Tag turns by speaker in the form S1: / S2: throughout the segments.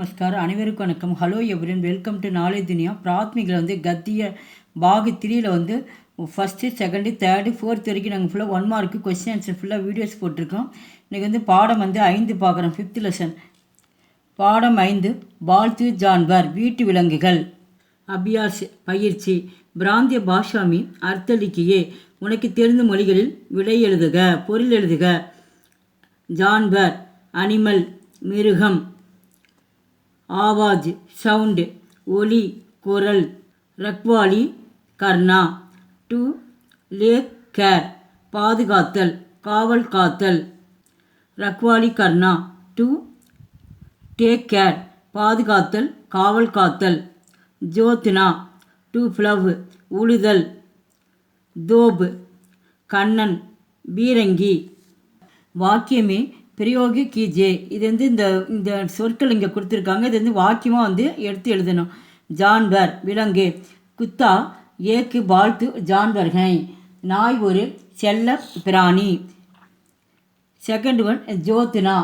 S1: நமஸ்கார். அனைவருக்கும் வணக்கம். Hello everyone, welcome to knowledge Duniya. பிராத்மிகில் வந்து கத்திய பாகு 3ல் வந்து ஃபஸ்ட்டு, செகண்டு, தேர்டு, ஃபோர்த் வரைக்கும் நாங்கள் ஃபுல்லாக 1 மார்க்கு கொஸ்டின் ஆன்சர் ஃபுல்லாக வீடியோஸ் போட்டிருக்கோம். இன்றைக்கி வந்து பாடம் வந்து 5 பார்க்குறோம். 5th லெசன் பாடம் 5 பால்த்து ஜான்வர் வீட்டு விலங்குகள். அபியாஸ் பயிற்சி. பிராந்திய பாஷாமி அர்த்தலிக்கியே உனக்கு தெரிந்த மொழிகளில் விடை எழுதுக, பொருள் எழுதுக. ஜான்வர் அனிமல் மிருகம். ஆவாஜ் சவுண்டு ஒலி குரல். ரக்வாலி கர்ணா டு லேக் கேர் பாதுகாத்தல் காவல் காத்தல். ரக்வாலி கர்ணா டு டேக் கேர் பாதுகாத்தல் காவல் காத்தல். ஜோத்னா டு ஃப்ளவ் உழுதல். தோப் கண்ணன் பீரங்கி. வாக்கியமே பிரயோகி கீஜே. இது வந்து இந்த சொற்கள் இங்கே கொடுத்துருக்காங்க. இது வந்து வாக்கியமாக வந்து எடுத்து எழுதணும். ஜான்வர் விலங்கு. குத்தா ஏக்கு பால்த்து ஜான்வர்கை நாய் ஒரு செல்ல பிராணி. செகண்ட் ஒன் ஜோத்னா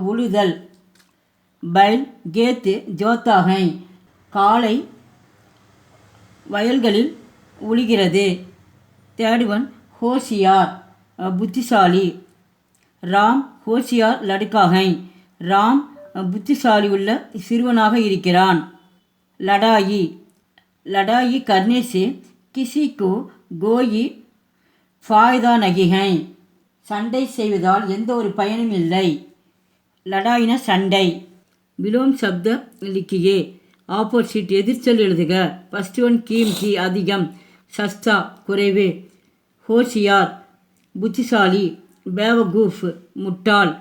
S1: உழுதல். பைல் கேத்து ஜோத்தாகை காளை வயல்களில் உழுகிறது. தேர்ட் ஒன் ஹோஷியார் புத்திசாலி. ராம் ஹோஷியார் லடுக்காகை ராம் புத்திசாலி உள்ள சிறுவனாக இருக்கிறான். லடாயி லடாயி கர்னேசே கிசிக்கு கோயி ஃபாய்தா நகிகை சண்டை செய்வதால் எந்த ஒரு பயனும் இல்லை. லடாயின சண்டை. விலோம் சப்த லிக்கியே ஆப்போசிட் எதிர்ச்சொல் எழுதுக. ஃபஸ்ட் ஒன் கீம்கி அதிகம், சஸ்தா குறைவு. ஹோஷியார் புத்திசாலி. பேவகூஃப் முட்டாள்.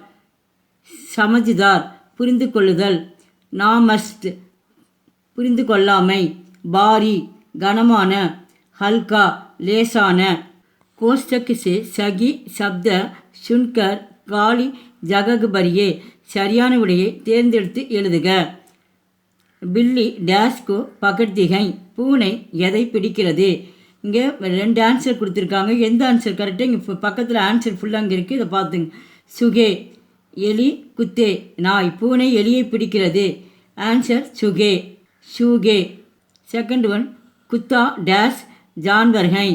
S1: சமஜ்தார் புரிந்து கொள்ளுதல். நாமஸ்ட் புரிந்து கொள்ளாமை. பாரி கனமான. ஹல்கா லேசான. கோஷ்டக் சே சகி சப்த சுன்கர் காலி ஜகக்பரியே சரியான விடையை தேர்ந்தெடுத்து எழுதுக. பில்லி டேஸ்கோ பகட்திகை பூனை எதை பிடிக்கிறது. இங்கே 2 ஆன்சர் கொடுத்துருக்காங்க. எந்த ஆன்சர் கரெக்டாக இங்கே பக்கத்தில் ஆன்சர் ஃபுல்லாக அங்கே இருக்குது. இதை பார்த்துங்க. சுகே எலி. குத்தே நாய். பூனை எலியை பிடிக்கிறது. ஆன்சர் சுகே ஷூகே. செகண்ட் ஒன் குத்தா டேஷ் ஜான்வர்கை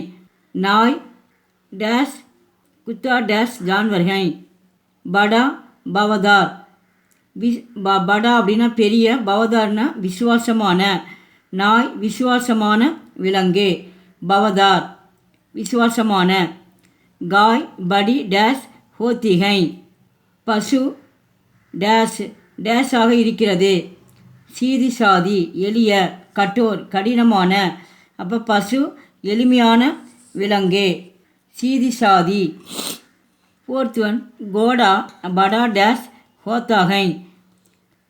S1: நாய் டேஷ் குத்தா டேஷ் ஜான்வர்கை. படா பவதார் படா அப்படின்னா பெரிய, பவதார்னா விசுவாசமான. நாய் விசுவாசமான விலங்கு. பவதார் விசுவாசமான. காய் படி டேஷ் ஹோத்திகை பசு டேஷ் டேஷாக இருக்கிறது. சீதி சாதி எளிய, கட்டோர் கடினமான. அப்போ பசு எளிமையான விலங்கு. சீதி சாதி. ஃபோர்த் ஒன் கோடா படா டேஷ் ஹோத்தாகை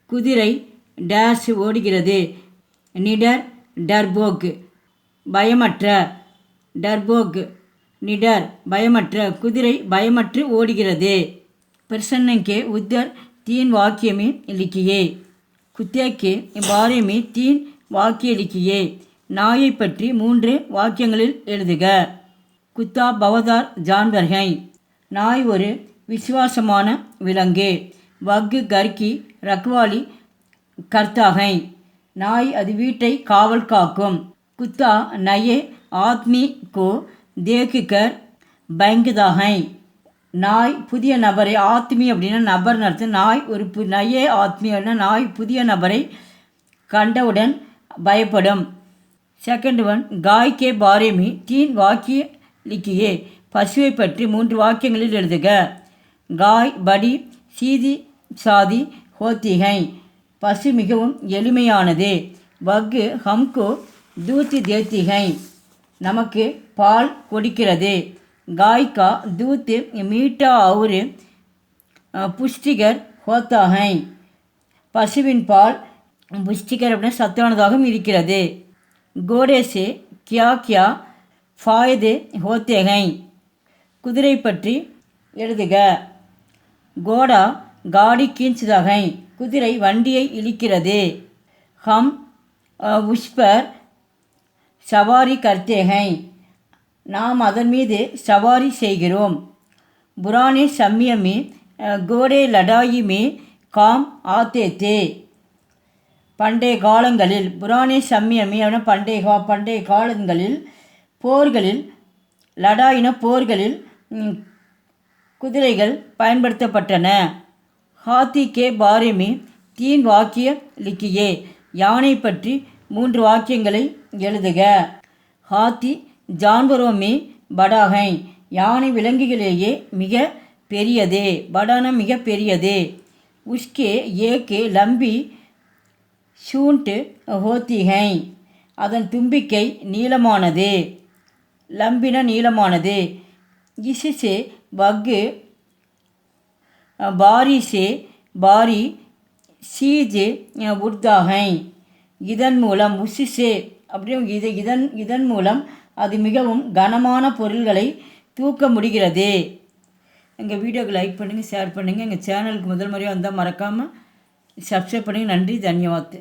S1: குதிரை டேஷ் ஓடுகிறது. நிடர் டர்போக் பயமற்ற. டர்போக் நிடர் பயமற்ற. குதிரை பயமற்று ஓடுகிறது. பிரசன்னங்கே உத்தர் தீன் வாக்கியமே லிக்கியே குத்தேக்கே பாரேமே தீன் வாக்கிய லிக்கியே நாயை பற்றி 3 வாக்கியங்களில் எழுதுக. குத்தா பவதார் ஜான்வர்கை நாய் ஒரு விசுவாசமான விலங்கு. வக்கு கர்கி ரக்வாலி கர்த்தாகை நாய் அது வீட்டை காவல் காக்கும். குத்தா நயே ஆத்மி கோ தேக்குகர் பயங்குதாகை நாய் புதிய நபரை. ஆத்மி அப்படின்னா நபர் நடத்து. நாய் ஒரு நயே ஆத்மி அப்படின்னா நாய் புதிய நபரை கண்டவுடன் பயப்படும். செகண்ட் ஒன் காய் கே பாரேமி தீன் வாக்கிய லிக்கியே பசுவை பற்றி 3 வாக்கியங்களில் எழுதுக. காய் படி சீதி சாதி ஹோத்திகை பசு மிகவும் எளிமையானது. வக்கு ஹம்கோ தூத்தி தேத்திகை நமக்கு பால் கொடுக்கிறது. காய்கா தூத்து மீட்டா அவுரு புஷ்டிகர் ஹோத்தாகை பசுவின் பால் புஷ்டிகர் அப்படின்னா சத்தானதாகவும் இருக்கிறது. கோடேசே கியா கியா ஃபாயதே ஹோத்தேகை குதிரை பற்றி எழுதுக. கோடா காடி கீஞ்சுதாகை குதிரை வண்டியை இழுக்கிறது. ஹம் உஷ்பர் சவாரி கர்த்தேகை நாம் அதன் மீது சவாரி செய்கிறோம். புரானே சம்யமே கோடே லடாயி மே काम आते थे। பண்டைய காலங்களில் புராணே சம்யமி அப்படின்னா பண்டைய காலங்களில் போர்களில் லடாயின போர்களில் குதிரைகள் பயன்படுத்தப்பட்டன. ஹாத்தி கே பாரேமி 3 வாக்கிய லிக்கியே, யானை பற்றி 3 வாக்கியங்களை எழுதுக. ஹாத்தி ஜான்பரோமே படாகை, யானை விலங்குகளிலேயே மிக பெரியதே. படானா மிக பெரியதே. உஸ்கே ஏகே லம்பி ஷூண்ட் ஹோத்திகை, அதன் தும்பிக்கை நீளமானது. லம்பின நீளமானது. இசிசே வக்கு பாரிசே பாரி சீஜே உர்தாகை, இதன் மூலம் உசிசே அப்படி இதன் மூலம் அது மிகவும் கனமான பொருள்களை தூக்க முடிகிறது. எங்கள் வீடியோக்கு லைக் பண்ணுங்கள், ஷேர் பண்ணுங்கள். எங்கள் சேனலுக்கு முதல் முறையாக வந்தால் மறக்காமல் சப்ஸ்கிரைப் பண்ணுங்கள். நன்றி, தன்யவாத்.